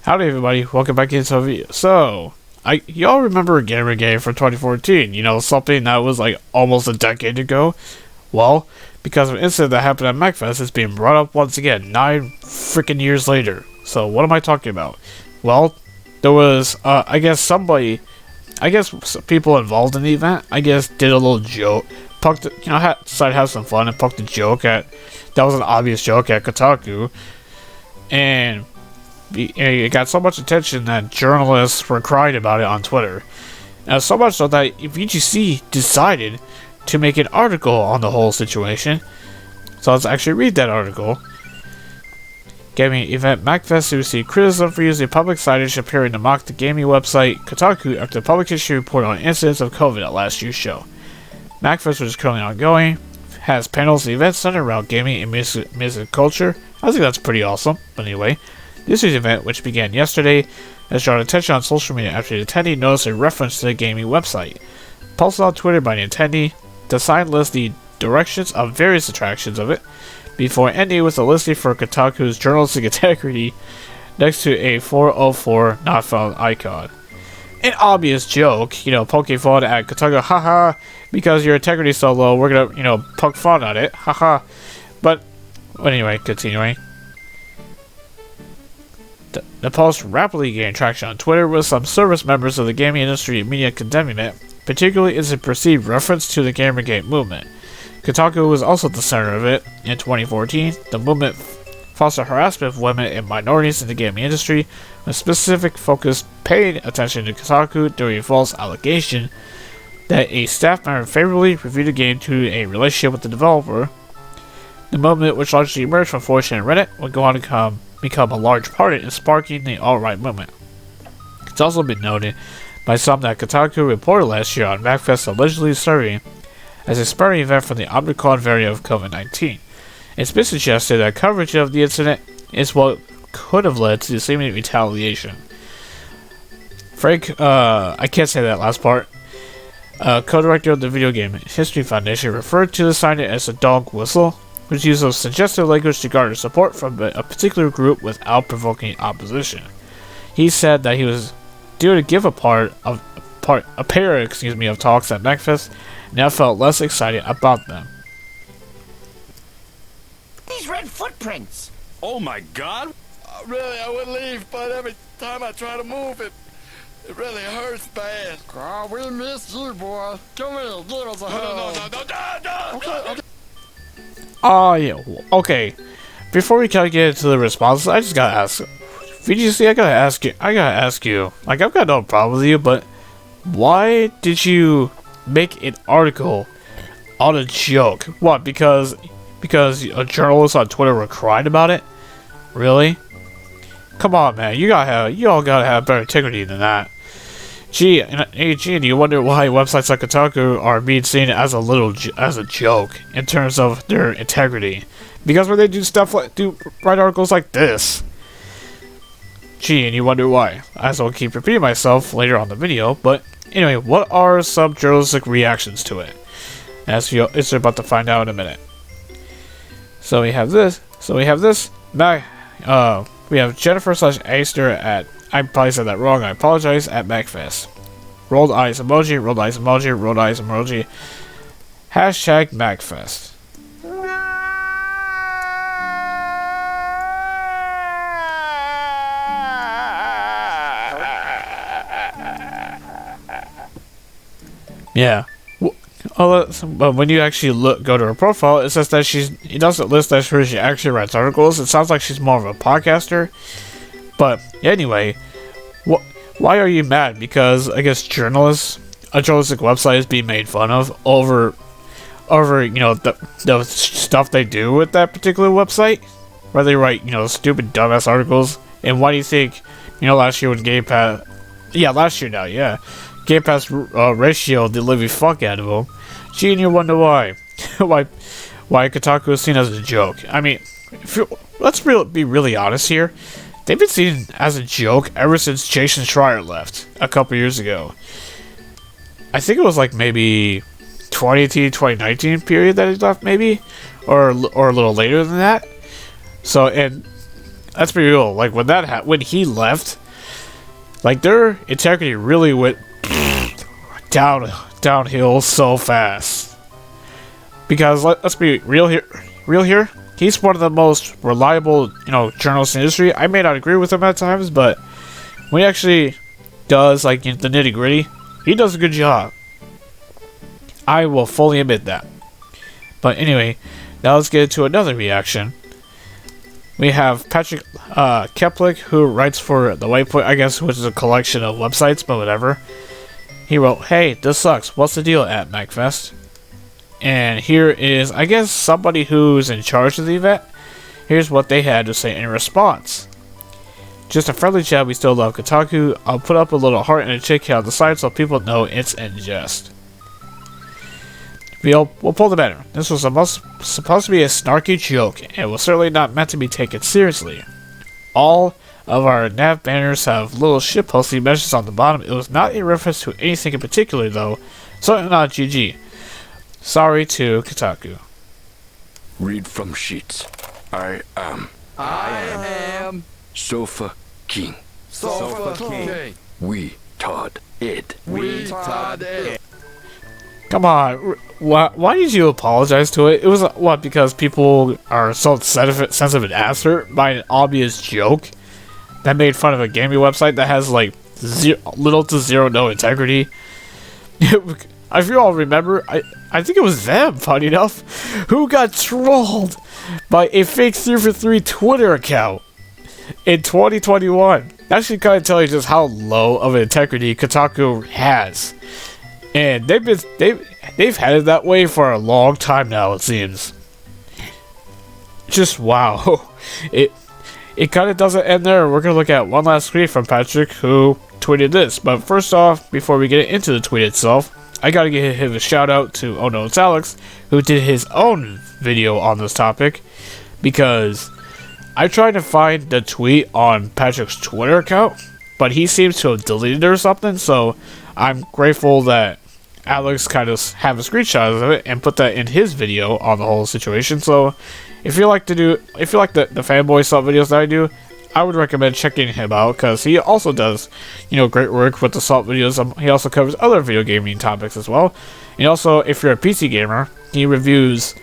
Howdy everybody, welcome back into the video. So, y'all remember Gamergate from 2014, you know, something that was like almost a decade ago? Well, because of an incident that happened at MacFest, it's being brought up once again, 9 freaking years later. So, what am I talking about? Well, there was, I guess some people involved in the event, did a little joke, decided to have some fun and poked a joke that was an obvious joke at Kotaku, and it got so much attention that journalists were crying about it on Twitter. So much so that VGC decided to make an article on the whole situation. So let's actually read that article. Gaming event MacFest received criticism for using public signage appearing to mock the gaming website Kotaku after the public issue reported on incidents of COVID at last year's show. MacFest, which is currently ongoing, has panels and events centered around gaming and music culture. I think that's pretty awesome. But anyway, this year's event, which began yesterday, has drawn attention on social media after the attendee noticed a reference to the gaming website. Posted on Twitter by the attendee, the sign lists the directions of various attractions of it, before ending with a listing for Kotaku's journalistic integrity next to a 404 not found icon. An obvious joke, poking fun at Kotaku, haha, because your integrity is so low, we're gonna, poke fun at it, haha. But anyway, continuing. The post rapidly gained traction on Twitter, with some service members of the gaming industry and media condemning it, particularly as a perceived reference to the Gamergate movement. Kotaku was also at the center of it. In 2014, the movement fostered harassment of women and minorities in the gaming industry, with specific focus paying attention to Kotaku during a false allegation that a staff member favorably reviewed a game to a relationship with the developer. The movement, which largely emerged from 4chan and Reddit, would go on to become a large part in sparking the alt-right movement. It's also been noted by some that Kotaku reported last year on MacFest allegedly serving as a spreading event for the Omicron variant of COVID-19. It's been suggested that coverage of the incident is what could have led to the seeming retaliation. Frank, I can't say that last part, co-director of the Video Game History Foundation, referred to the sign as a dog whistle, which uses suggestive language to garner support from a particular group without provoking opposition. He said that he was due to give a pair of talks at MacFest, and now felt less excited about them. These red footprints! Oh my god! Really, I would leave, but every time I try to move it really hurts bad. Oh, we miss you, boy. Come here, give us a hug. No. Okay. Oh, yeah, okay. Before we kind of get into the responses, I just gotta ask. VGC, I gotta ask you. Like, I've got no problem with you, but why did you make an article on a joke? What, because a journalist on Twitter were crying about it? Really? Come on, man. You all gotta have better integrity than that. Gee, and you wonder why websites like Kotaku are being seen as a joke in terms of their integrity. Because when they do write articles like this. Gee, and you wonder why. As I'll keep repeating myself later on in the video, but anyway, what are some journalistic reactions to it? As you're about to find out in a minute. So we have this. We have Jennifer/Aster at, I probably said that wrong, I apologize, at MacFest. Rolled eyes emoji, rolled eyes emoji, rolled eyes emoji. Hashtag MacFest. Yeah. But when you actually go to her profile, it says that it doesn't list that she actually writes articles. It sounds like she's more of a podcaster. But anyway, why are you mad? Because I guess a journalistic website is being made fun of over the stuff they do with that particular website, where they write stupid dumbass articles. And why do you think last year when Game Pass, Game Pass ratio the living fuck out of them? Gee, and you wonder why Kotaku is seen as a joke. I mean, let's be really honest here. They've been seen as a joke ever since Jason Schreier left a couple years ago. I think it was like maybe 2018, 2019 period that he left, maybe, or a little later than that. So, and let's be real. Like when he left, like their integrity really went downhill so fast. Because let's be real here. He's one of the most reliable, journalists in the industry. I may not agree with him at times, but when he actually does like the nitty gritty, he does a good job. I will fully admit that. But anyway, now let's get into another reaction. We have Patrick Keplik, who writes for The Waypoint, I guess, which is a collection of websites, but whatever. He wrote, "Hey, this sucks. What's the deal at MagFest?" And here is, I guess, somebody who's in charge of the event. Here's what they had to say in response. "Just a friendly chat, we still love Kotaku. I'll put up a little heart and a chick on the side so people know it's in jest. We'll pull the banner. This was supposed to be a snarky joke, and was certainly not meant to be taken seriously. All of our nav banners have little shitposting messages on the bottom. It was not a reference to anything in particular, though. Certainly not GG. Sorry to Kotaku." Read from sheets. I am Sofa King. Sofa King. We Todd Ed. We Todd Ed. Come on, why did you apologize to it? It was, what, because people are so sensitive and answer by an obvious joke that made fun of a gaming website that has, like, little to zero no integrity? If you all remember, I think it was them, funny enough, who got trolled by a fake 3for3 Twitter account in 2021. That should kind of tell you just how low of an integrity Kotaku has. And they've had it that way for a long time now, it seems. Just wow. It kind of doesn't end there. We're going to look at one last tweet from Patrick, who tweeted this. But first off, before we get into the tweet itself, I gotta give him a shout out to Oh No It's Alex, who did his own video on this topic, because I tried to find the tweet on Patrick's Twitter account, but he seems to have deleted it or something, so I'm grateful that Alex kind of have a screenshot of it and put that in his video on the whole situation. So if you like the fanboy salt videos that I do, I would recommend checking him out, because he also does, great work with the Salt videos. He also covers other video gaming topics as well. And also, if you're a PC gamer, he reviews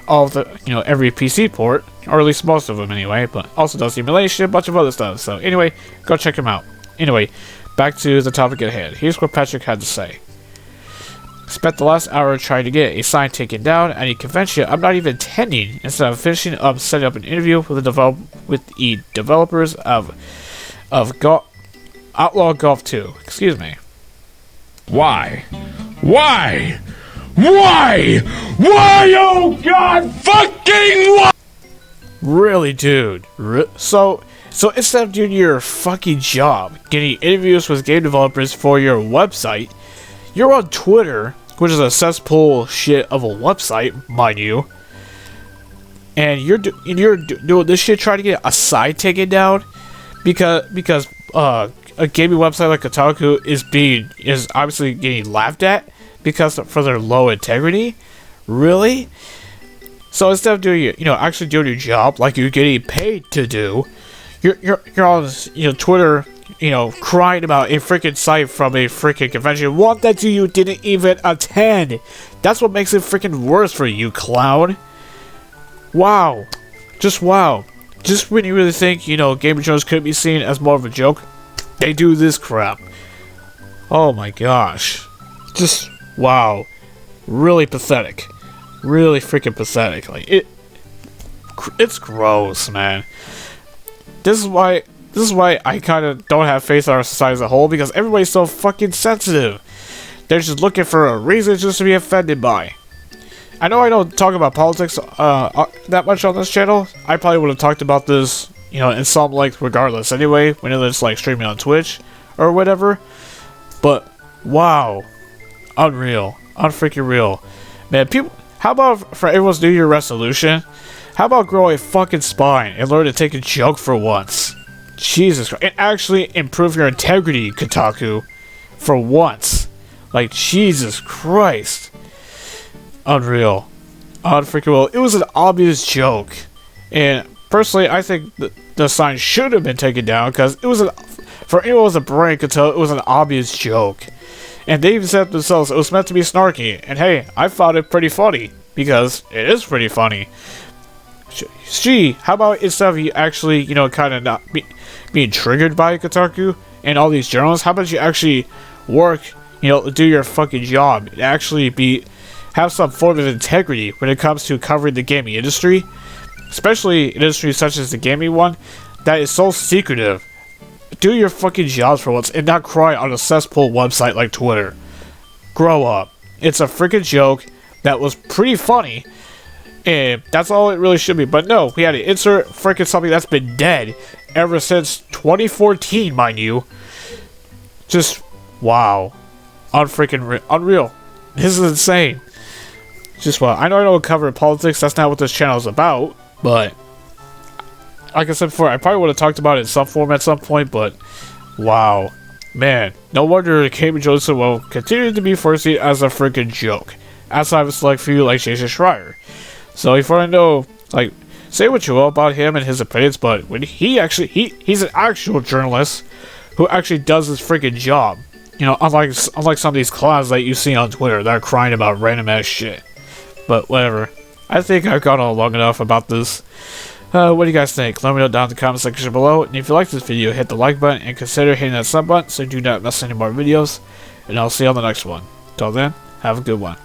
all of the, every PC port, or at least most of them anyway, but also does emulation, a bunch of other stuff. So anyway, go check him out. Anyway, back to the topic at hand. Here's what Patrick had to say. "Spent the last hour trying to get a sign taken down at a convention I'm not even attending, instead of finishing up setting up an interview with the developers of Outlaw Golf 2. Excuse me. Why? Why? Why? Why? Oh God, fucking why? Really, dude? So instead of doing your fucking job, getting interviews with game developers for your website, you're on Twitter, which is a cesspool shit of a website, mind you, and you're doing this shit trying to get a site taken down because a gaming website like Kotaku is obviously getting laughed at because for their low integrity. Really? So instead of doing actually doing your job like you're getting paid to do, you're on Twitter, crying about a freaking site from a freaking convention, one that you didn't even attend. That's what makes it freaking worse for you, clown. Wow. Just wow. Just when you really think, Game of Thrones could be seen as more of a joke, they do this crap. Oh my gosh. Just wow. Really pathetic. Really freaking pathetic. Like it's gross, man. This is why I kind of don't have faith in our society as a whole, because everybody's so fucking sensitive. They're just looking for a reason just to be offended by. I know I don't talk about politics that much on this channel. I probably would have talked about this, in some length regardless anyway, when it's like streaming on Twitch or whatever. But wow, unreal, unfreaking real, man. People, how about for everyone's New Year resolution? How about grow a fucking spine and learn to take a joke for once? Jesus Christ. And actually improve your integrity, Kotaku, for once. Like, Jesus Christ. Unreal. Unfreaking real. It was an obvious joke. And Personally, I think the sign should have been taken down because it was for anyone it was a prank until it was an obvious joke. And they even said themselves it was meant to be snarky. And hey, I found it pretty funny because it is pretty funny. Gee, how about instead of you actually, kind of not being triggered by Kotaku and all these journalists, how about you actually work, do your fucking job and actually have some form of integrity when it comes to covering the gaming industry, especially industries such as the gaming one that is so secretive. Do your fucking jobs for once and not cry on a cesspool website like Twitter. Grow up. It's a freaking joke that was pretty funny, and that's all it really should be. But no, we had to insert freaking something that's been dead ever since 2014, mind you. Just, wow. Unreal. This is insane. Just, well, I know I don't cover politics, that's not what this channel is about, but like I said before, I probably would have talked about it in some form at some point, but wow. Man, no wonder Cambridge Joseph will continue to be foreseen as a freaking joke, outside of a select few like Jason Schreier. So if you want to know, say what you will about him and his opinions, but when he's an actual journalist who actually does his freaking job. Unlike some of these clowns that you see on Twitter that are crying about random ass shit. But whatever. I think I've gone on long enough about this. What do you guys think? Let me know down in the comment section below. And if you like this video, hit the like button and consider hitting that sub button so you do not miss any more videos. And I'll see you on the next one. Till then, have a good one.